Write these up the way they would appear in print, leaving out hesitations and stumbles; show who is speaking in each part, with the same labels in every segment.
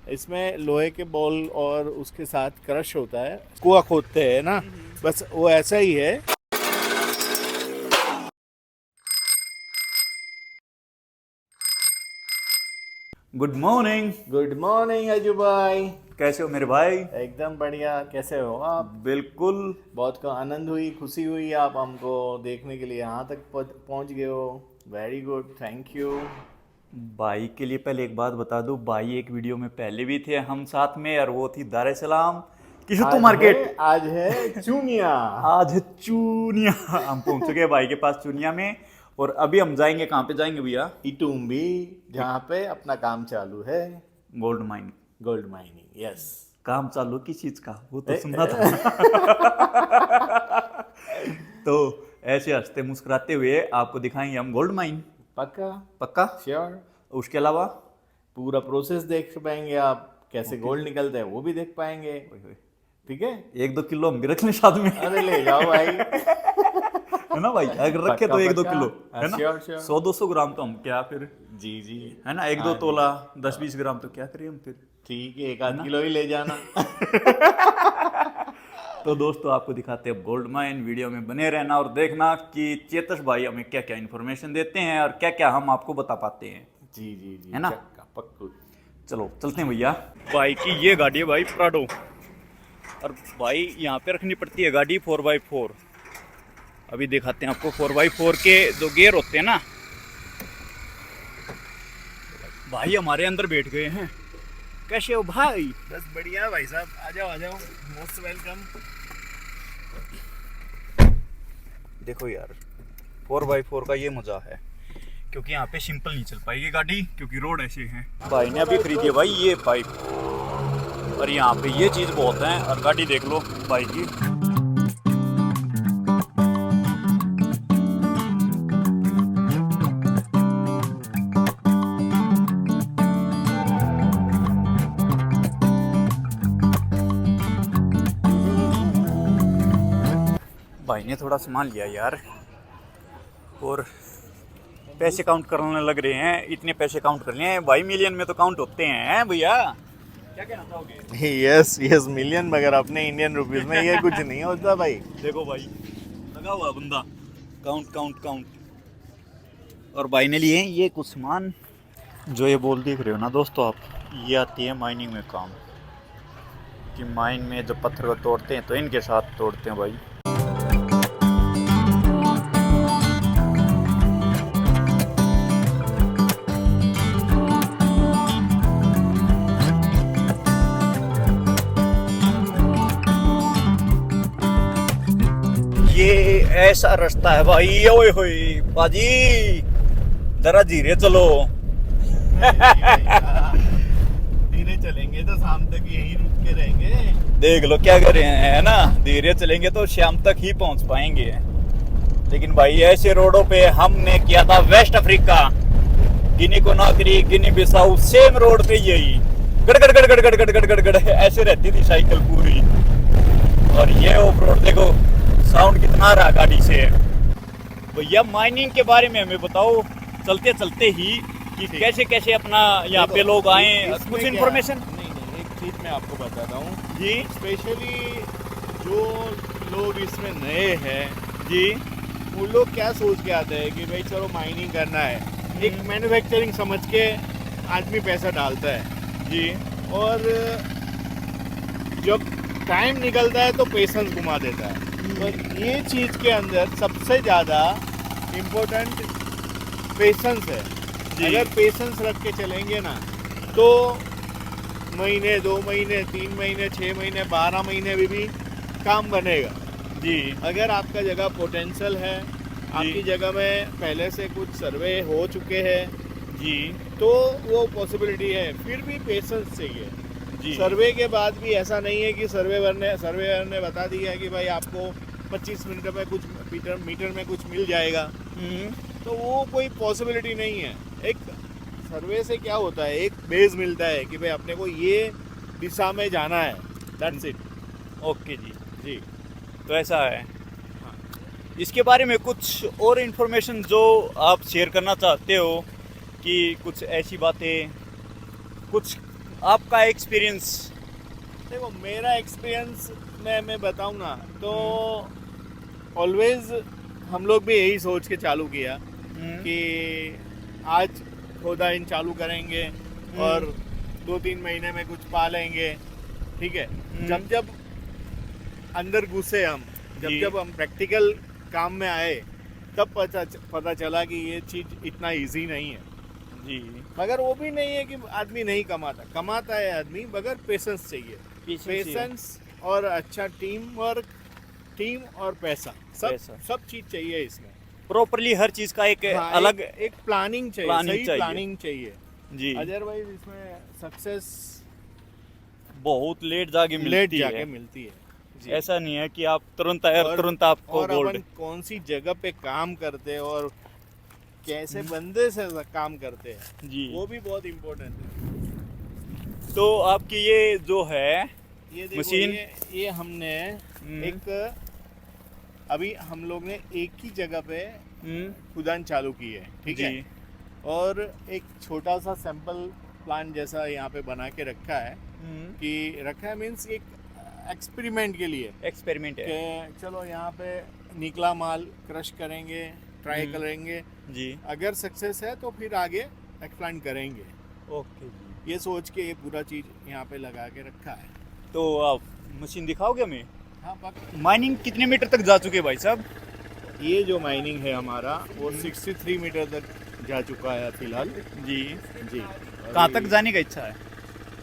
Speaker 1: इसमें लोहे के बॉल और उसके साथ क्रश होता है, कुआं खोदते हैं ना, बस वो ऐसा ही है।
Speaker 2: Good morning.
Speaker 1: गुड मॉर्निंग अजू भाई,
Speaker 2: कैसे हो मेरे भाई?
Speaker 1: एकदम बढ़िया। कैसे हो आप?
Speaker 2: बिल्कुल।
Speaker 1: बहुत का आनंद हुई, खुशी हुई आप हमको देखने के लिए यहाँ तक पहुँच गए हो। Very good, thank you.
Speaker 2: भाई के लिए पहले एक बात बता दूं, भाई एक वीडियो में पहले भी थे हम साथ में, और वो थी दार सलाम किशोर मार्केट।
Speaker 1: आज है चूनिया।
Speaker 2: आज है चूनिया। हम पहुंच चुके हैं भाई के पास चूनिया में, और अभी हम जाएंगे, कहाँ पे जाएंगे भैया?
Speaker 1: इटुम्बी, जहाँ पे अपना काम चालू है।
Speaker 2: Gold mine.
Speaker 1: Gold mining, yes.
Speaker 2: काम चालू किस चीज का, वो तो सुनना था। तो ऐसे हंसते मुस्कुराते हुए आपको दिखाएंगे हम गोल्ड माइन।
Speaker 1: पक्का?
Speaker 2: पक्का
Speaker 1: श्योर।
Speaker 2: उसके अलावा
Speaker 1: पूरा प्रोसेस देख पाएंगे आप, कैसे गोल्ड निकलता है वो भी देख पाएंगे। ठीक है,
Speaker 2: 1-2 किलो हम भी रख लें साथ में।
Speaker 1: अरे ले जाओ भाई।
Speaker 2: है ना भाई, अगर रखे तो 1-2 किलो, है ना?
Speaker 1: Sure sure.
Speaker 2: 100-200 ग्राम तो हम क्या फिर,
Speaker 1: जी जी,
Speaker 2: है ना? 1-2 तोला 10-20 ग्राम तो क्या करें हम फिर।
Speaker 1: ठीक है, 1-8 किलो ही ले जाना।
Speaker 2: तो दोस्तों आपको दिखाते हैं अब गोल्ड माइन। वीडियो में बने रहना और देखना कि चेतस भाई हमें क्या क्या इन्फॉर्मेशन देते हैं और क्या क्या हम आपको बता पाते हैं।
Speaker 1: जी जी जी,
Speaker 2: है ना?
Speaker 1: पक्का।
Speaker 2: चलो चलते हैं भैया। भाई की ये गाड़ी है भाई प्राडो, और भाई यहाँ पे रखनी पड़ती है गाड़ी 4x4। अभी दिखाते हैं आपको 4x4 के जो गियर होते हैं ना। भाई हमारे अंदर बैठ गए हैं। कैसे हो भाई?
Speaker 1: बस बढ़िया भाई साहब, आ जाओ आ जाओ, मोस्ट वेलकम।
Speaker 2: देखो यार, 4x4 का ये मजा है, क्योंकि यहाँ पे सिंपल नहीं चल पाएगी गाड़ी, क्योंकि रोड ऐसे हैं। भाई ने अभी खरीदी है भाई ये पाइप, और यहाँ पे ये चीज़ बहुत है। और गाड़ी देख लो भाई की। भाई ने थोड़ा सामान लिया यार, और पैसे काउंट करने लग रहे हैं। इतने पैसे काउंट कर लिए हैं भाई, मिलियन में तो काउंट होते हैं भैया। क्या कहना चाहोगे?
Speaker 1: यस यस, मिलियन, मगर अपने इंडियन रुपीस में ये कुछ नहीं होता भाई।
Speaker 2: देखो भाई, लगा हुआ बंदा, काउंट काउंट काउंट। और भाई ने लिए हैं ये कुछ सामान, जो ये बोल देख रहे हो ना दोस्तों आप, ये आती है माइनिंग में काम। कि माइन में जब पत्थर को तोड़ते हैं तो इनके साथ तोड़ते हैं भाई। ये ऐसा रास्ता है भाई। ओए होए बाजी, जरा धीरे चलो।
Speaker 1: धीरे चलेंगे तो शाम तक यहीं रुक के रहेंगे।
Speaker 2: देख लो क्या कर रहे हैं, है ना? धीरे चलेंगे तो शाम तक ही पहुंच पाएंगे। लेकिन भाई ऐसे रोडों पे हमने किया था वेस्ट अफ्रीका, गिनी कोनाक्री, गिनी बिसाऊ, सेम रोड पे यही गड़गड़ गड़गड़ गड़गड़ गड़गड़ गड़ ऐसे रहती थी साइकिल पूरी। और ये ऑफ रोड देखो, साउंड कितना आ रहा गाड़ी से। भैया माइनिंग के बारे में हमें बताओ चलते चलते ही, कि कैसे कैसे अपना यहाँ पे लोग आए, कुछ इन्फॉर्मेशन।
Speaker 1: नहीं, एक चीज मैं आपको बताता हूँ
Speaker 2: जी।
Speaker 1: स्पेशली जो लोग इसमें नए हैं
Speaker 2: जी।
Speaker 1: वो लोग क्या सोच के आते हैं कि भाई चलो माइनिंग करना है, एक मैन्युफैक्चरिंग समझ के आदमी पैसा डालता है
Speaker 2: जी।
Speaker 1: और जब टाइम निकलता है तो पेशेंस घुमा देता है। तो ये चीज़ के अंदर सबसे ज़्यादा इम्पोर्टेंट पेशेंस है। अगर पेशेंस रख के चलेंगे ना तो महीने, 2 महीने, 3 महीने, 6 महीने, 12 महीने भी काम बनेगा
Speaker 2: जी।
Speaker 1: अगर आपका जगह पोटेंशियल है, आपकी जगह में पहले से कुछ सर्वे हो चुके हैं
Speaker 2: जी,
Speaker 1: तो वो पॉसिबिलिटी है। फिर भी पेशेंस चाहिए
Speaker 2: जी।
Speaker 1: सर्वे के बाद भी ऐसा नहीं है कि सर्वेयर ने बता दिया कि भाई आपको 25 मिनट में कुछ मीटर में कुछ मिल जाएगा, तो वो कोई पॉसिबिलिटी नहीं है। एक सर्वे से क्या होता है, एक बेस मिलता है कि भाई अपने को ये दिशा में जाना है, दैट्स इट।
Speaker 2: ओके जी।
Speaker 1: जी,
Speaker 2: तो ऐसा है। इसके बारे में कुछ और इन्फॉर्मेशन जो आप शेयर करना चाहते हो, कि कुछ ऐसी बातें कुछ आपका एक्सपीरियंस।
Speaker 1: देखो मेरा एक्सपीरियंस मैं बताऊँ ना तो ऑलवेज हम लोग भी यही सोच के चालू किया कि आज खोदाइन चालू करेंगे और 2-3 महीने में कुछ पालेंगे, ठीक है। जब जब अंदर घुसे हम, जब हम प्रैक्टिकल काम में आए, तब पता चला कि ये चीज़ इतना इजी नहीं है
Speaker 2: जी।
Speaker 1: मगर वो भी नहीं है कि आदमी नहीं कमाता है आदमी, मगर पेशेंस चाहिए। पेशेंस और अच्छा टीम और पैसा, सब चीज़ चाहिए इसमें।
Speaker 2: प्रॉपरली हर चीज का एक अलग
Speaker 1: एक प्लानिंग चाहिए, सही प्लानिंग चाहिए
Speaker 2: जी।
Speaker 1: अदरवाइज इसमें सक्सेस
Speaker 2: बहुत लेट जाके
Speaker 1: मिलती है जी।
Speaker 2: ऐसा नहीं है कि आप तुरंत आपको
Speaker 1: और
Speaker 2: गोल्ड।
Speaker 1: अपन कौन सी जगह पे काम करते हैं और कैसे बंदे से काम करते हैं
Speaker 2: जी,
Speaker 1: वो भी बहुत इम्पोर्टेंट है।
Speaker 2: तो आपकी ये जो है
Speaker 1: ये देखो,
Speaker 2: मशीन,
Speaker 1: ये हमने एक अभी हम लोग ने एक ही जगह पे खुदान चालू की है, ठीक है। और एक छोटा सा सैंपल प्लान जैसा यहाँ पे बना के रखा है मीन्स एक एक्सपेरिमेंट के लिए।
Speaker 2: एक्सपेरिमेंट है
Speaker 1: कि चलो यहाँ पे निकला माल क्रश करेंगे, ट्राई करेंगे
Speaker 2: जी।
Speaker 1: अगर सक्सेस है तो फिर आगे एक्सप्लांट करेंगे।
Speaker 2: ओके जी।
Speaker 1: ये सोच के ये पूरा चीज़ यहाँ पे लगा के रखा है।
Speaker 2: तो आप मशीन दिखाओगे हमें?
Speaker 1: हाँ,
Speaker 2: माइनिंग कितने मीटर तक जा चुके भाई साहब?
Speaker 1: ये जो माइनिंग है हमारा वो 63 मीटर तक जा चुका है फिलहाल
Speaker 2: जी।
Speaker 1: कहाँ
Speaker 2: तक जाने का इच्छा है?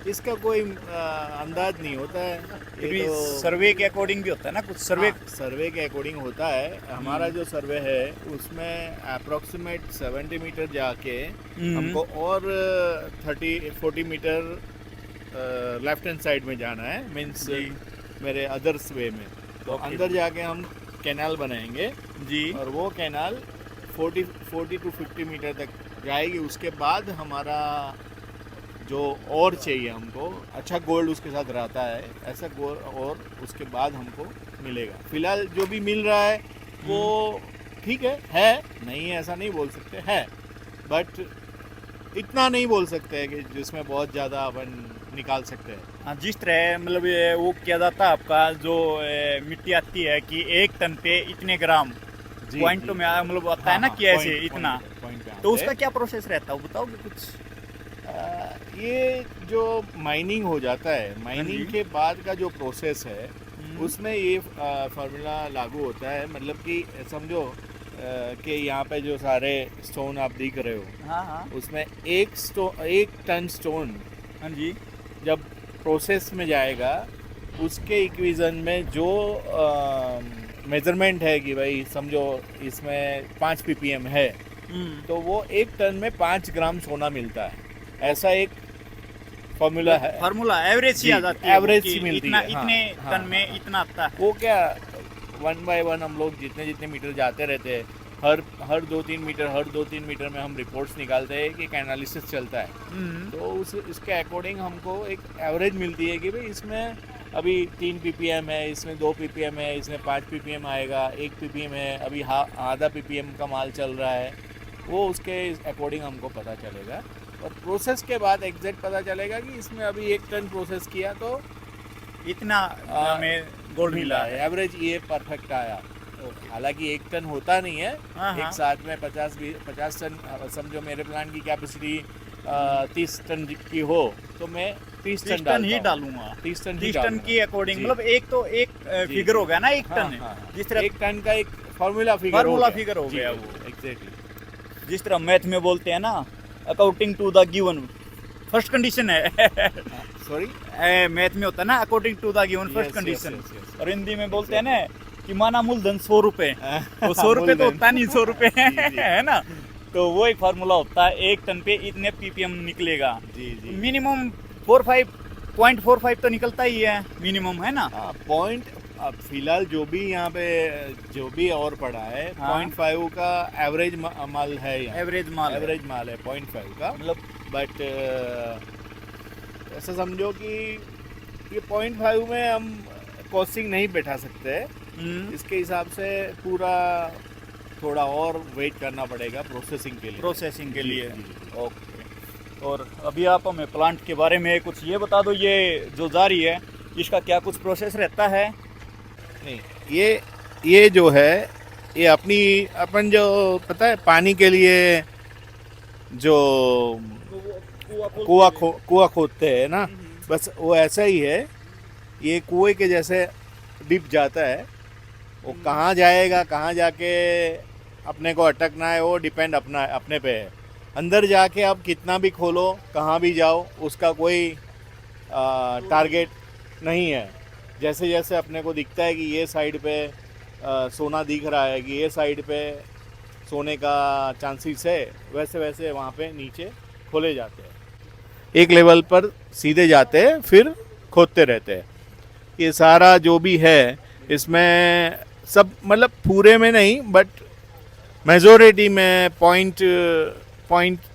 Speaker 1: इसका कोई अंदाज नहीं होता है,
Speaker 2: ये तो सर्वे के अकॉर्डिंग भी होता है ना कुछ।
Speaker 1: सर्वे के अकॉर्डिंग होता है। हमारा जो सर्वे है उसमें अप्रोक्सीमेट 70 मीटर जाके हमको और 30-40 मीटर लेफ्ट हैंड साइड में जाना है, मीन्स मेरे अदर्स वे में। तो अंदर जाके हम कैनाल बनाएंगे जी, और वो कैनाल 40 to 50 मीटर तक जाएगी। उसके बाद हमारा जो और चाहिए हमको, अच्छा गोल्ड उसके साथ रहता है, ऐसा गोल्ड और उसके बाद हमको मिलेगा। फिलहाल जो भी मिल रहा है वो ठीक है नहीं है ऐसा नहीं बोल सकते, है बट इतना नहीं बोल सकते हैं कि जिसमें बहुत ज़्यादा अपन निकाल सकते हैं।
Speaker 2: हाँ, जिस तरह मतलब वो किया जाता है आपका जो मिट्टी आती है कि 1 टन पे इतने ग्राम पॉइंट में मतलब आता है ना कि ऐसे इतना, तो उसका क्या प्रोसेस रहता है बताओगे कुछ?
Speaker 1: ये जो माइनिंग हो जाता है, माइनिंग के बाद का जो प्रोसेस है उसमें ये फार्मूला लागू होता है। मतलब कि समझो कि यहाँ पे जो सारे स्टोन आप दिख रहे हो, उसमें एक टन स्टोन
Speaker 2: जी
Speaker 1: जब प्रोसेस में जाएगा उसके इक्विजन में जो मेजरमेंट है कि भाई समझो इसमें 5 ppm है, तो वो 1 टन में 5 ग्राम सोना मिलता है। ऐसा एक फॉर्मूला है,
Speaker 2: एवरेज ही आ जाती है,
Speaker 1: एवरेज मिलती है।
Speaker 2: इतने टन में इतना आता है।
Speaker 1: वो क्या 1 by 1 हम लोग जितने मीटर जाते रहते हैं, हर 2-3 मीटर में हम रिपोर्ट्स निकालते हैं कि एनालिसिस चलता है। तो इसके अकॉर्डिंग हमको एक एवरेज मिलती है कि भाई इसमें अभी 3 ppm है, इसमें 2 ppm है, इसमें 5 ppm आएगा, 1 ppm है, अभी आधा ppm का माल चल रहा है। वो उसके अकॉर्डिंग हमको पता चलेगा और प्रोसेस के बाद एग्जैक्ट पता चलेगा कि इसमें अभी 1 टन प्रोसेस किया तो
Speaker 2: इतना हमें गोल्ड मिला है।
Speaker 1: एवरेज ये परफेक्ट आया। हालांकि 1 टन होता नहीं है, एक साथ में 50 टन, समझो मेरे प्लांट की कैपेसिटी 30 टन की हो तो मैं 30 टन
Speaker 2: ही डालूंगा।
Speaker 1: 30
Speaker 2: टन की अकॉर्डिंग, मतलब एक फिगर हो गया ना 1 टन। जिस तरह
Speaker 1: 1 टन का एक फार्मूला फिगर हो गया वो एग्जैक्टली।
Speaker 2: जिस तरह मैथ में बोलते हैं ना, according to the given first condition है।
Speaker 1: सॉरी,
Speaker 2: मैथ में होता है ना according to the given first condition. और हिंदी में बोलते हैं ना कि माना मूलधन 100 रुपए, वो 100 रुपए तो होता नहीं, 100 रुपए है ना। तो वो एक फार्मूला होता है, 1 टन पे इतने ppm निकलेगा। मिनिमम 0.45 तो निकलता ही है मिनिमम, है ना।
Speaker 1: पॉइंट फिलहाल जो भी यहाँ पे जो भी और पड़ा है 0.5 का एवरेज माल है, एवरेज माल है 0.5 का। मतलब बट ऐसा समझो कि ये 0.5 में हम कॉस्टिंग नहीं बैठा सकते। इसके हिसाब से पूरा थोड़ा और वेट करना पड़ेगा प्रोसेसिंग के लिए।
Speaker 2: ओके। और अभी आप हमें प्लांट के बारे में कुछ ये बता दो, ये जो जा रही है इसका क्या कुछ प्रोसेस रहता है?
Speaker 1: नहीं, ये जो है ये अपन जो पता है पानी के लिए जो कुआं खोदते हैं ना, बस वो ऐसा ही है। ये कुएं के जैसे डिप जाता है, वो कहाँ जाएगा, कहाँ जाके अपने को अटकना है, वो डिपेंड अपने पे है। अंदर जाके आप कितना भी खोलो, कहाँ भी जाओ, उसका कोई टारगेट नहीं है। जैसे जैसे अपने को दिखता है कि ये साइड पे सोना दिख रहा है, कि ये साइड पे सोने का चांसेस है, वैसे वैसे वहाँ पे नीचे खोले जाते हैं। एक लेवल पर सीधे जाते हैं, फिर खोदते रहते हैं। ये सारा जो भी है इसमें सब, मतलब पूरे में नहीं बट मेजॉरिटी में पॉइंट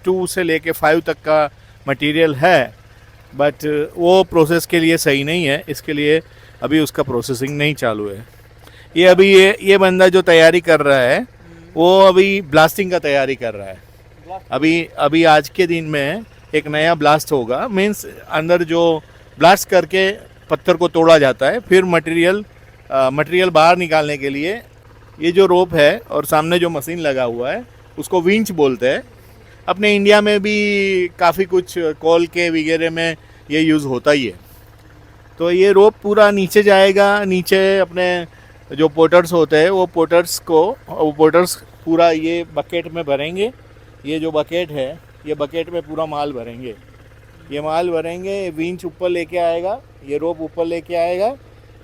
Speaker 1: 2 से लेके 5 तक का मटेरियल है, बट वो प्रोसेस के लिए सही नहीं है, इसके लिए अभी उसका प्रोसेसिंग नहीं चालू है। ये अभी ये बंदा जो तैयारी कर रहा है वो अभी ब्लास्टिंग का तैयारी कर रहा है। अभी आज के दिन में एक नया ब्लास्ट होगा, मीन्स अंदर जो ब्लास्ट करके पत्थर को तोड़ा जाता है, फिर मटेरियल बाहर निकालने के लिए ये जो रोप है और सामने जो मशीन लगा हुआ है उसको विंच बोलते हैं। अपने इंडिया में भी काफ़ी कुछ कोल के वगैरह में ये यूज़ होता ही है। तो ये रोप पूरा नीचे जाएगा, नीचे अपने जो पोर्टर्स होते हैं वो पोर्टर्स पूरा ये बकेट में भरेंगे। ये जो बकेट है, ये बकेट में पूरा माल भरेंगे। ये विंच ऊपर लेके आएगा, ये रोप ऊपर लेके आएगा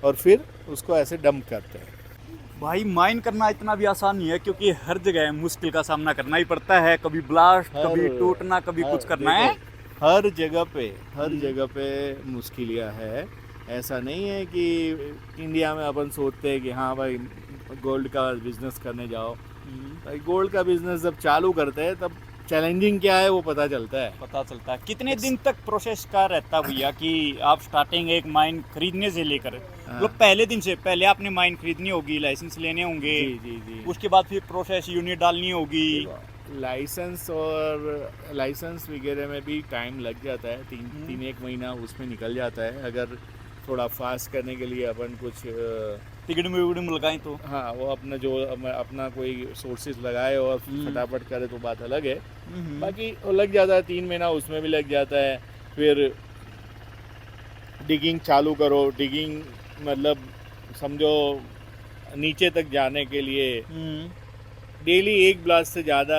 Speaker 1: और फिर उसको ऐसे डंप करते हैं।
Speaker 2: भाई माइन करना इतना भी आसान नहीं है, क्योंकि हर जगह मुश्किल का सामना करना ही पड़ता है। कभी ब्लास्ट, कभी टूटना, कभी कुछ करना है।
Speaker 1: हर जगह पे मुश्किलियाँ है। ऐसा नहीं है कि इंडिया में अपन सोचते हैं कि हाँ भाई गोल्ड का बिजनेस करने जाओ। भाई गोल्ड का बिजनेस जब चालू करते हैं तब चैलेंजिंग क्या है वो पता चलता है।
Speaker 2: कितने दिन तक प्रोसेस का रहता भैया कि आप स्टार्टिंग एक माइन खरीदने से लेकर मतलब पहले दिन से पहले आपने माइन खरीदनी होगी, लाइसेंस लेने होंगे,
Speaker 1: जी।
Speaker 2: उसके बाद फिर प्रोसेस यूनिट डालनी होगी,
Speaker 1: लाइसेंस वगैरह में भी टाइम लग जाता है। तीन एक महीना उसमें निकल जाता है। अगर थोड़ा फास्ट करने के लिए अपन कुछ
Speaker 2: टिकट में लगाएं तो
Speaker 1: हाँ, वो अपना कोई सोर्सेज लगाए और फटाफट करे तो बात अलग है। बाकी वो लग जाता है 3 महीना, उसमें भी लग जाता है। फिर डिगिंग चालू करो। डिगिंग मतलब समझो नीचे तक जाने के लिए डेली एक ब्लास्ट से ज़्यादा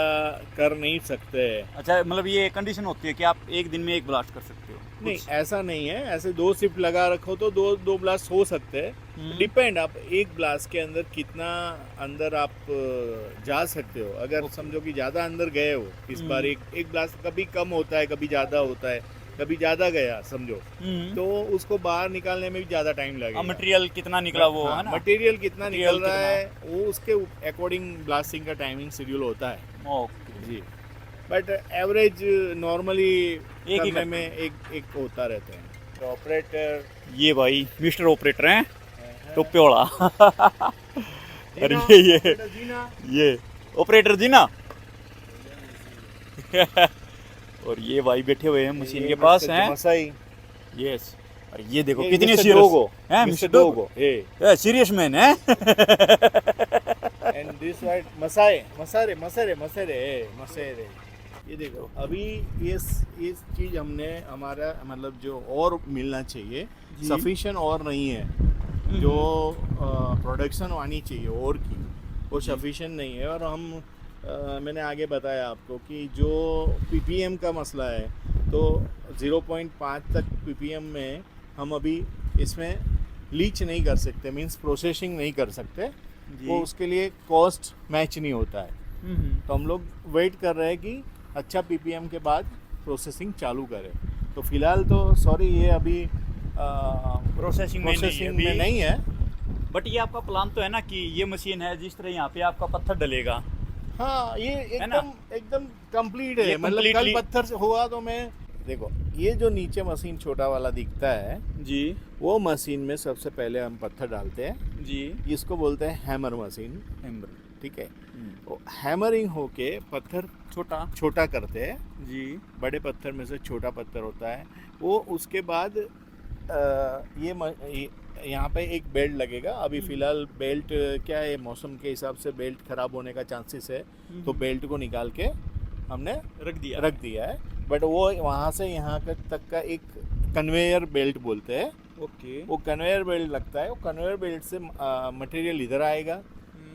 Speaker 1: कर नहीं सकते।
Speaker 2: अच्छा, मतलब ये कंडीशन होती है कि आप एक दिन में एक ब्लास्ट कर सकते हो?
Speaker 1: नहीं, ऐसा नहीं है। ऐसे 2 शिफ्ट लगा रखो तो दो ब्लास्ट हो सकते हैं। डिपेंड आप एक ब्लास्ट के अंदर कितना अंदर आप जा सकते हो। अगर समझो कि ज़्यादा अंदर गए हो, इस बार एक ब्लास्ट कभी कम होता है, कभी ज़्यादा होता है, कभी ज़्यादा गया समझो, तो उसको बाहर निकालने में भी ज़्यादा टाइम लगेगा।
Speaker 2: मटेरियल कितना निकला वो है ना,
Speaker 1: मटेरियल कितना निकल रहा है वो उसके अकॉर्डिंग ब्लास्टिंग का टाइमिंग शेड्यूल होता है।
Speaker 2: ओके जी।
Speaker 1: बट एवरेज नॉर्मली करने में एक होता रहता है। तो ऑपरेटर
Speaker 2: ये भाई मिस्टर ऑपरेटर हैं टोपे वाला। अरे ये ऑपरेटर जी ना। और ये भाई बैठे हुए हैं मशीन के पास हैं
Speaker 1: मसाई।
Speaker 2: यस, और ये देखो कितने सीरियस हैं मिस्टर डोगो। ये सीरियस मैन है।
Speaker 1: एंड दिस वाइट मसेरे। ये देखो अभी ये चीज़ हमने हमारा मतलब जो और मिलना चाहिए सफिशिएंट और नहीं है। जो प्रोडक्शन आनी चाहिए और की वो सफिशिएंट नहीं है। और हम मैंने आगे बताया आपको कि जो पीपीएम का मसला है, तो 0.5 तक पीपीएम में हम अभी इसमें लीच नहीं कर सकते, मींस प्रोसेसिंग नहीं कर सकते। वो उसके लिए कॉस्ट मैच नहीं होता है। तो हम लोग वेट कर रहे हैं कि अच्छा पीपीएम के बाद प्रोसेसिंग चालू करें। तो फिलहाल तो सॉरी ये अभी
Speaker 2: प्रोसेसिंग
Speaker 1: में नहीं है।
Speaker 2: बट ये आपका प्लान तो है ना कि ये मशीन है जिस तरह यहाँ पे आपका पत्थर डलेगा।
Speaker 1: हाँ, ये एकदम कंप्लीट है। मतलब कल पत्थर से हुआ तो मैं देखो ये जो नीचे मशीन छोटा वाला दिखता है
Speaker 2: जी,
Speaker 1: वो मशीन में सबसे पहले हम पत्थर डालते हैं
Speaker 2: जी।
Speaker 1: इसको बोलते हैं हैमर मशीन। ठीक है। वो हैमरिंग होके पत्थर
Speaker 2: छोटा
Speaker 1: छोटा करते हैं,
Speaker 2: जी
Speaker 1: बड़े पत्थर में से छोटा पत्थर होता है वो। उसके बाद यहाँ पे एक बेल्ट लगेगा। अभी फ़िलहाल बेल्ट क्या है, मौसम के हिसाब से बेल्ट ख़राब होने का चांसेस है, तो बेल्ट को निकाल के हमने रख दिया है। बट वो वहाँ से यहाँ तक का एक कन्वेयर बेल्ट बोलते हैं।
Speaker 2: ओके
Speaker 1: वो कन्वेयर बेल्ट लगता है। वो कन्वेयर बेल्ट से मटेरियल इधर आएगा,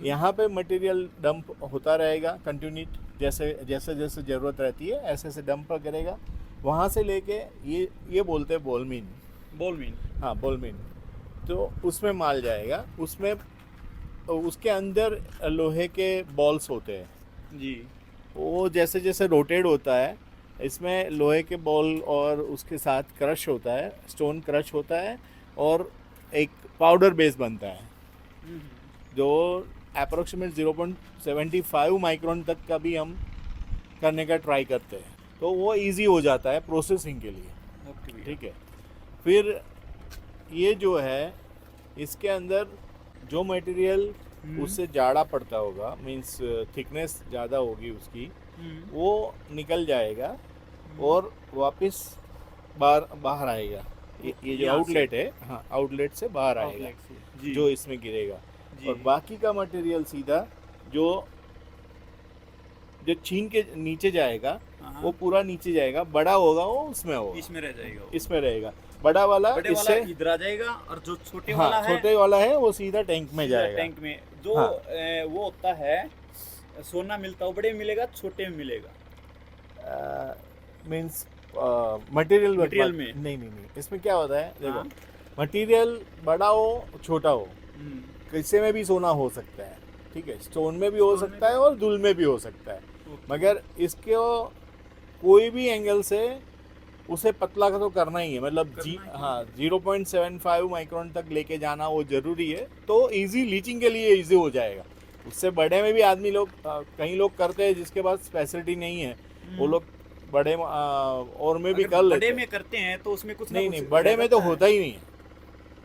Speaker 1: यहाँ पे मटेरियल डंप होता रहेगा कंटिन्यूट, जैसे जैसे जैसे ज़रूरत रहती है ऐसे ऐसे डंप करेगा। वहाँ से लेके ये बोलते हैं बॉल मीन, हाँ बॉल मीन। तो उसमें माल जाएगा, उसमें उसके अंदर लोहे के बॉल्स होते हैं
Speaker 2: जी
Speaker 1: वो जैसे जैसे रोटेट होता है इसमें लोहे के बॉल और उसके साथ क्रश होता है, स्टोन क्रश होता है और एक पाउडर बेस बनता है जो अप्रोक्सीमेट 0.75 माइक्रोन तक का भी हम करने का ट्राई करते हैं, तो वो इजी हो जाता है प्रोसेसिंग के लिए।
Speaker 2: ओके
Speaker 1: ठीक है। फिर ये जो है इसके अंदर जो मटेरियल उससे जाड़ा पड़ता होगा, मींस थिकनेस ज़्यादा होगी उसकी, वो निकल जाएगा और वापस बाहर आएगा। ये जो आउटलेट है, हाँ आउटलेट से बाहर आएगा जो इसमें गिरेगा। और बाकी का मटेरियल सीधा जो छीन के नीचे जाएगा वो पूरा नीचे जाएगा, बड़ा होगा वो उसमें होगा,
Speaker 2: इसमें रह जाएगा,
Speaker 1: इसमें रहेगा। बड़ा वाला इससे
Speaker 2: इधर आ जाएगा और जो छोटे
Speaker 1: हाँ,
Speaker 2: वाला है,
Speaker 1: छोटे वाला है वो सीधा टैंक में जाएगा।
Speaker 2: टैंक में जो
Speaker 1: हाँ।
Speaker 2: वो होता है सोना मिलता है, बड़े में मिलेगा छोटे में मिलेगा,
Speaker 1: मींस मटेरियल
Speaker 2: में
Speaker 1: नहीं, इसमें क्या होता है देखो, मटेरियल बड़ा हो छोटा हो किसी में भी सोना हो सकता है, ठीक है, स्टोन में भी हो सकता है और धूल में भी हो सकता है, मगर इसके कोई भी एंगल से उसे पतला का तो करना ही है, मतलब हाँ 0.75 माइक्रोन तक लेके जाना वो ज़रूरी है, तो इजी लीचिंग के लिए इजी हो जाएगा। उससे बड़े में भी आदमी लोग कई लोग करते हैं जिसके पास फैसिलिटी नहीं है, वो लोग बड़े और में भी कर लेते हैं।
Speaker 2: बड़े में करते हैं तो उसमें कुछ
Speaker 1: नहीं बड़े में तो होता ही नहीं है,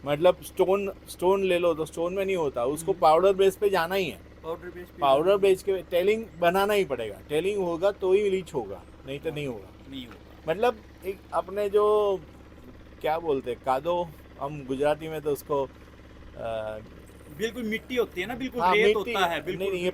Speaker 1: मतलब स्टोन ले लो तो स्टोन में नहीं होता, उसको पाउडर बेस पे जाना ही है। पाउडर बेस के टेलिंग बनाना ही पड़ेगा, टेलिंग होगा तो ही लीच होगा, नहीं तो नहीं होगा। मतलब एक अपने जो क्या बोलते हैं कादो, हम गुजराती में तो उसको
Speaker 2: बिल्कुल मिट्टी होती है ना, बिल्कुल रेत होता है, बिल्कुल
Speaker 1: नहीं ये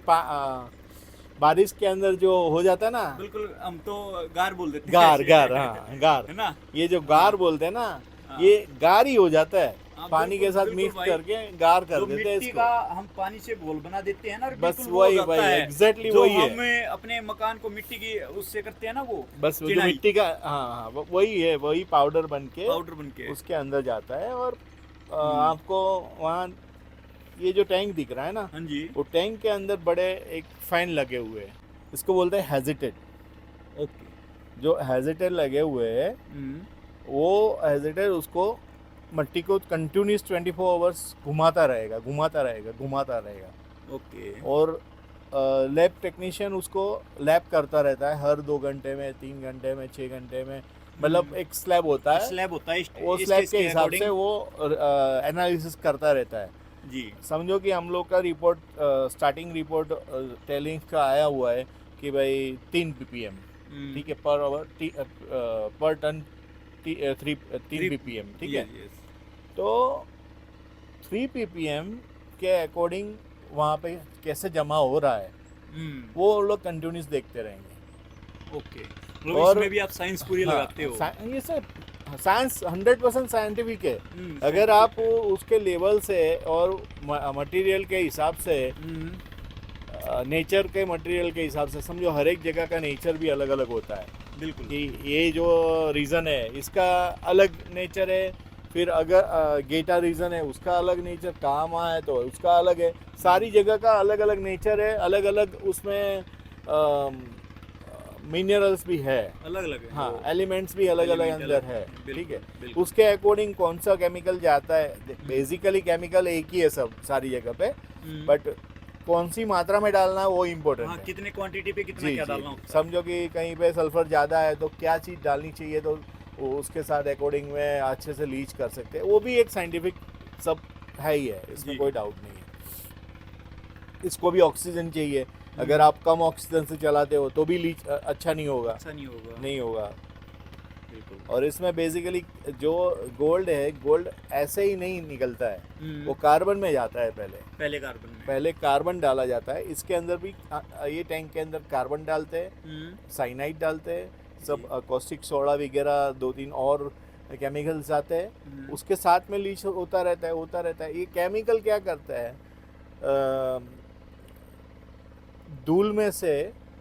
Speaker 1: बारिश के अंदर जो हो जाता है ना,
Speaker 2: बिल्कुल हम तो गार बोल देते हैं,
Speaker 1: गार हाँ गार
Speaker 2: है ना,
Speaker 1: ये जो गार बोलते हैं ना, ये गार ही हो जाता है, पानी के साथ मिक्स करके गार कर देते हैं इसको।
Speaker 2: हम पानी से घोल बना देते हैं ना,
Speaker 1: बस वही एग्जैक्टली वही है।
Speaker 2: हम अपने मकान को मिट्टी की उससे करते हैं ना, वो
Speaker 1: बस वो जो मिट्टी का हाँ वही है, वही पाउडर बन के उसके अंदर जाता है। और आपको वहाँ ये जो टैंक दिख रहा है ना,
Speaker 2: हाँ जी,
Speaker 1: वो टैंक के अंदर बड़े एक फैन लगे हुए हैं, इसको बोलते हैं हेजिटेट।
Speaker 2: ओके,
Speaker 1: जो हेजिटेट लगे हुए हैं वो हेजिटेट उसको मट्टी को कंटिन्यूस 24 आवर्स घुमाता रहेगा।
Speaker 2: ओके।
Speaker 1: और लैब टेक्नीशियन उसको लैब करता रहता है हर 2 घंटे में, 3 घंटे में, 6 घंटे में, मतलब एक स्लैब होता है, वो स्लैब के हिसाब से वो एनालिसिस करता रहता है
Speaker 2: जी। समझो
Speaker 1: कि हम लोग का रिपोर्ट स्टार्टिंग रिपोर्ट टेलिंग का आया हुआ है कि भाई 3 ppm, ठीक है, पर आवर पर टन 3 ppm, ठीक है। तो 3 ppm के अकॉर्डिंग वहाँ पे कैसे जमा हो रहा है वो लोग कंटिन्यूस देखते रहेंगे।
Speaker 2: ओके, और इसमें भी आप साइंस पूरी लगाते हो?
Speaker 1: ये सब साइंस 100% साइंटिफिक है। अगर आप उसके लेवल से और मटेरियल के हिसाब से, नेचर के मटेरियल के हिसाब से, समझो हर एक जगह का नेचर भी अलग अलग होता है,
Speaker 2: बिल्कुल,
Speaker 1: कि ये जो रीज़न है इसका अलग नेचर है, फिर अगर गेटा रीज़न है उसका अलग नेचर, काम है तो उसका अलग है, सारी जगह का अलग अलग नेचर है, अलग अलग उसमें मिनरल्स भी है,
Speaker 2: अलग अलग है,
Speaker 1: हाँ एलिमेंट्स भी अलग अलग अंदर है, ठीक है। उसके अकॉर्डिंग कौन सा केमिकल जाता है, बेसिकली केमिकल एक ही है सब सारी जगह पे, बट कौन सी मात्रा में डालना है वो इम्पोर्टेंट है,
Speaker 2: कितने क्वांटिटी पे कितना क्या डालना होता है।
Speaker 1: समझो कि कहीं पे सल्फर ज़्यादा है तो क्या चीज़ डालनी चाहिए, तो उसके साथ अकॉर्डिंग में अच्छे से लीच कर सकते हैं, वो भी एक साइंटिफिक सब है ही है, इसमें कोई डाउट नहीं है। इसको भी ऑक्सीजन चाहिए। अगर आप कम ऑक्सीजन से चलाते हो तो भी लीच अच्छा नहीं होगा,
Speaker 2: अच्छा नहीं होगा।
Speaker 1: नहीं होगा।
Speaker 2: बिल्कुल।
Speaker 1: और इसमें बेसिकली जो गोल्ड है, गोल्ड ऐसे ही नहीं निकलता है,
Speaker 2: हम्म,
Speaker 1: वो कार्बन में जाता है
Speaker 2: पहले कार्बन में।
Speaker 1: पहले कार्बन डाला जाता है। इसके अंदर भी ये टैंक के अंदर कार्बन डालते हैं, साइनाइड डालते हैं, सब कॉस्टिक सोडा वगैरह 2-3 और केमिकल्स आते हैं, उसके साथ में लीच होता रहता है। ये केमिकल क्या करता है, धूल में से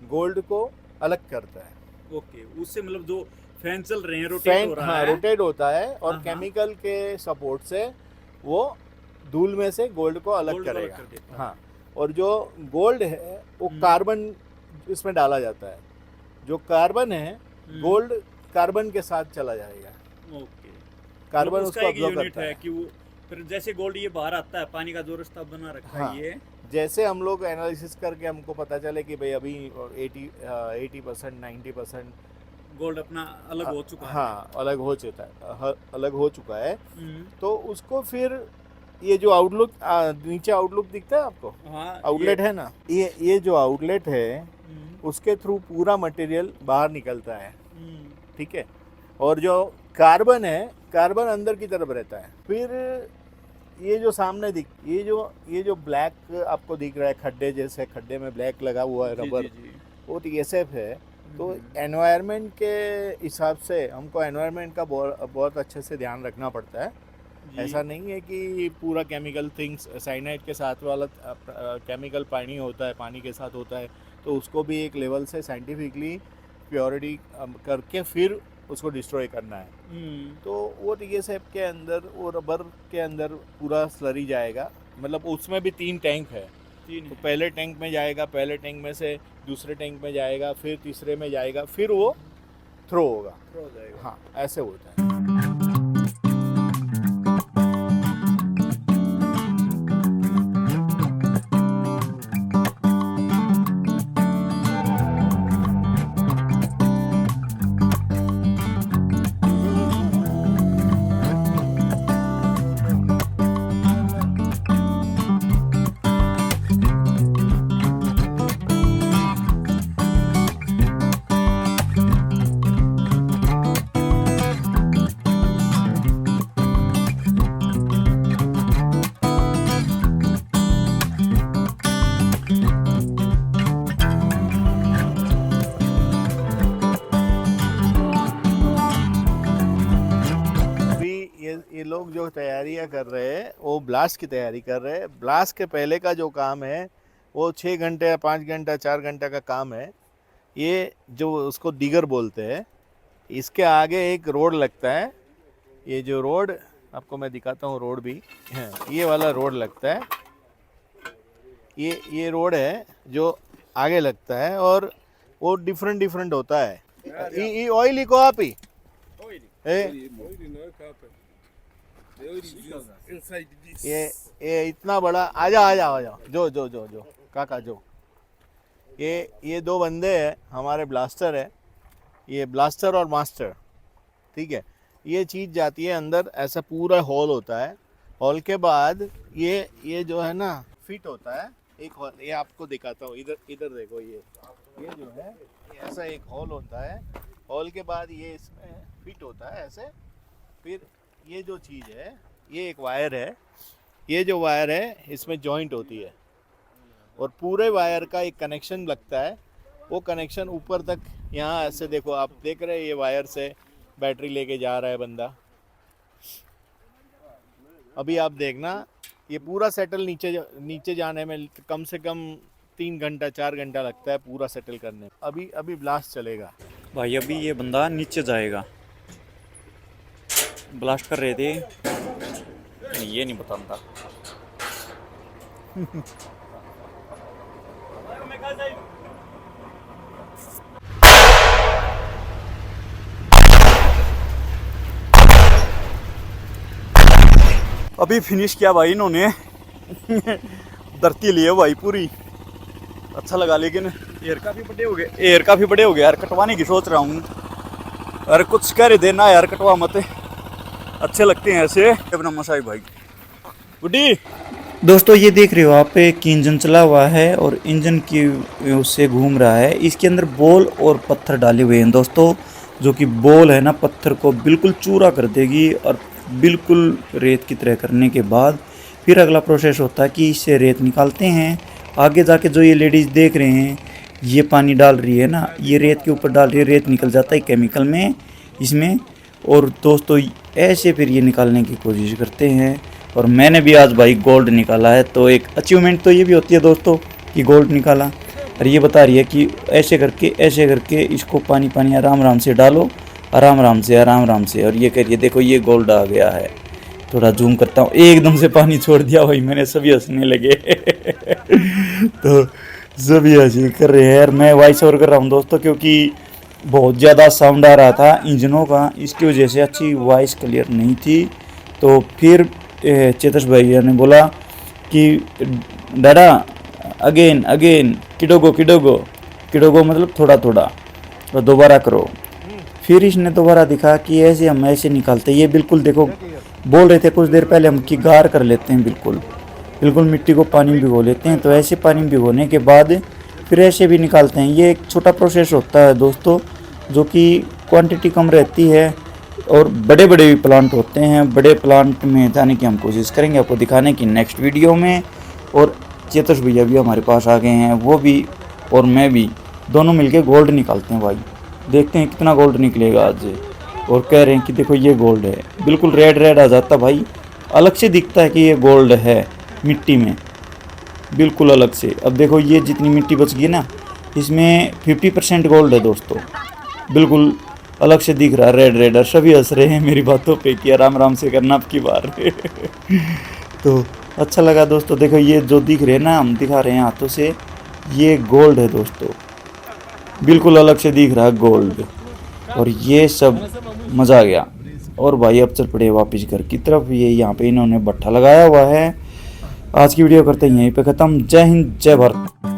Speaker 1: गोल्ड को अलग करता है।
Speaker 2: ओके, उससे मतलब जो फैन चल रहे हैं रोटेट हो रहा है,
Speaker 1: रोटेट होता है और
Speaker 2: हाँ,
Speaker 1: केमिकल के सपोर्ट से वो धूल में से गोल्ड को अलग
Speaker 2: गोल्ड को अलग
Speaker 1: करेगा।
Speaker 2: कर देता है।
Speaker 1: हाँ, और जो गोल्ड है वो
Speaker 2: हम्म।
Speaker 1: कार्बन इसमें डाला जाता है। जो कार्बन है, गोल्ड कार्बन के साथ चला जाएगा।
Speaker 2: ओके,
Speaker 1: कार्बन
Speaker 2: मतलब
Speaker 1: उसको
Speaker 2: उसका एक
Speaker 1: अब्जॉर्ब
Speaker 2: यूनिट
Speaker 1: करता
Speaker 2: है
Speaker 1: है।
Speaker 2: कि वो फिर जैसे गोल्ड ये बाहर आता है, पानी का जो रास्ता बना रखा
Speaker 1: हाँ।
Speaker 2: है ये,
Speaker 1: जैसे हम लोग एनालिसिस करके हमको पता चले कि भाई अभी 80% 90%
Speaker 2: गोल्ड अपना अलग हो चुका है।
Speaker 1: हाँ, अलग हो चुका है। तो उसको फिर ये जो आउटलुक नीचे आउटलुक दिखता है आपको,
Speaker 2: हाँ,
Speaker 1: आउटलेट है ना, ये जो आउटलेट है उसके थ्रू पूरा मटेरियल बाहर निकलता है, ठीक है। और जो कार्बन है, कार्बन अंदर की तरफ रहता है। फिर ये जो सामने ये जो ब्लैक आपको दिख रहा है, खड्डे जैसे, खड्डे में ब्लैक लगा हुआ है रबर, वो TSF है। तो एनवायरनमेंट के हिसाब से हमको एनवायरनमेंट का बहुत अच्छे से ध्यान रखना पड़ता है। ऐसा नहीं है कि पूरा केमिकल थिंग्स साइनाइड के साथ वाला केमिकल पानी के साथ होता है, तो उसको भी एक लेवल से साइंटिफिकली प्योरिटी करके फिर उसको डिस्ट्रॉय करना है। तो वो TSF के अंदर, वो रबर के अंदर पूरा स्लरी जाएगा। मतलब उसमें भी 3 टैंक है। तो पहले टैंक में जाएगा, पहले टैंक में से दूसरे टैंक में जाएगा, फिर तीसरे में जाएगा, फिर वो थ्रो हो जाएगा। हाँ, ऐसे होता है। ये लोग जो तैयारियां कर रहे हैं वो ब्लास्ट की तैयारी कर रहे हैं। ब्लास्ट के पहले का जो काम है वो 6 घंटे 5 घंटा 4 घंटा का काम है। ये जो उसको डिगर बोलते हैं, इसके आगे एक रोड लगता है। ये जो रोड आपको मैं दिखाता हूँ, रोड भी है, ये वाला रोड लगता है। ये रोड है जो आगे लगता है और वो डिफरेंट होता है। ये ऑयल को आप ही ये इतना बड़ा, आ जाओ जो काका जो ये 2 बंदे हैं हमारे, ब्लास्टर है, ये ब्लास्टर और मास्टर, ठीक है। ये चीज़ जाती है अंदर, ऐसा पूरा हॉल होता है। हॉल के बाद ये जो है ना फिट होता है एक हॉल। ये आपको दिखाता हूँ, इधर देखो, ये जो है ऐसा एक हॉल होता है। हॉल के बाद ये इसमें फिट होता है ऐसे। फिर ये जो चीज़ है, ये एक वायर है, ये जो वायर है इसमें जॉइंट होती है और पूरे वायर का एक कनेक्शन लगता है। वो कनेक्शन ऊपर तक, यहाँ ऐसे देखो, आप देख रहे हैं, ये वायर से बैटरी लेके जा रहा है बंदा। अभी आप देखना, ये पूरा सेटल नीचे जाने में कम से कम 3 घंटा 4 घंटा लगता है पूरा सेटल करने में। अभी ब्लास्ट चलेगा
Speaker 2: भाई। अभी ये बंदा नीचे जाएगा, ब्लास्ट कर रहे थे, ये नहीं बताता। अभी फिनिश किया भाई इन्होंने। धरती लिए भाई पूरी, अच्छा लगा। लेकिन एयर काफी बड़े हो गए यार, कटवाने की सोच रहा हूँ। अरे कुछ कर देना यार, कटवा मत, अच्छे लगते हैं ऐसे। अपना मसाई भाई गुड्डी
Speaker 3: दोस्तों ये देख रहे हो आप एक इंजन चला हुआ है और इंजन की उससे घूम रहा है। इसके अंदर बॉल और पत्थर डाले हुए हैं दोस्तों, जो कि बॉल है ना पत्थर को बिल्कुल चूरा कर देगी और बिल्कुल रेत की तरह करने के बाद फिर अगला प्रोसेस होता है कि इससे रेत निकालते हैं। आगे जाके जो ये लेडीज़ देख रहे हैं ये पानी डाल रही है ना, ये रेत के ऊपर डाल रही है, रेत निकल जाता है केमिकल में इसमें। और दोस्तों ऐसे फिर ये निकालने की कोशिश करते हैं। और मैंने भी आज भाई गोल्ड निकाला है, तो एक अचीवमेंट तो ये भी होती है दोस्तों कि गोल्ड निकाला। और ये बता रही है कि ऐसे करके इसको पानी पानी आराम आराम से डालो, आराम आराम से। और ये कह रही है देखो ये गोल्ड आ गया है। थोड़ा जूम करता हूँ, एकदम से पानी छोड़ दिया भाई मैंने, सभी हंसने लगे तो सभी हंसी कर रहे हैं। और मैं वॉइस ओवर कर रहा हूँ दोस्तों क्योंकि बहुत ज़्यादा साउंड आ रहा था इंजनों का, इसकी वजह से अच्छी वॉइस क्लियर नहीं थी। तो फिर चेतस भैया ने बोला कि दादा अगेन किडोगो मतलब थोड़ा और दोबारा करो। फिर इसने दोबारा दिखा कि ऐसे हम ऐसे निकालते हैं। ये बिल्कुल देखो बोल रहे थे कुछ देर पहले हम कि गार कर लेते हैं, बिल्कुल मिट्टी को पानी में भिगो लेते हैं। तो ऐसे पानी में भिगोने के बाद फिर ऐसे भी निकालते हैं। ये एक छोटा प्रोसेस होता है दोस्तों, जो कि क्वांटिटी कम रहती है और बड़े भी प्लांट होते हैं। बड़े प्लांट में जाने की हम कोशिश करेंगे आपको दिखाने की नेक्स्ट वीडियो में। और चेतस भैया भी हमारे पास आ गए हैं, वो भी और मैं भी दोनों मिलके गोल्ड निकालते हैं भाई। देखते हैं कितना गोल्ड निकलेगा आज। और कह रहे हैं कि देखो ये गोल्ड है, बिल्कुल रेड आ जाता भाई, अलग से दिखता है कि ये गोल्ड है मिट्टी में, बिल्कुल अलग से। अब देखो ये जितनी मिट्टी बच गई ना, इसमें 50% गोल्ड है दोस्तों, बिल्कुल अलग से दिख रहा है रेड। और सभी हंस रहे हैं मेरी बातों पे कि आराम से करना आपकी बार तो अच्छा लगा दोस्तों। देखो ये जो दिख रहे हैं ना, हम दिखा रहे हैं हाथों से, ये गोल्ड है दोस्तों, बिल्कुल अलग से दिख रहा है गोल्ड। और ये सब मज़ा आ गया। और भाई अब चल पड़े वापस घर की तरफ। ये यहाँ पे इन्होंने भट्ठा लगाया हुआ है। आज की वीडियो करते हैं यहीं पे ख़त्म। जय हिंद जय भारत।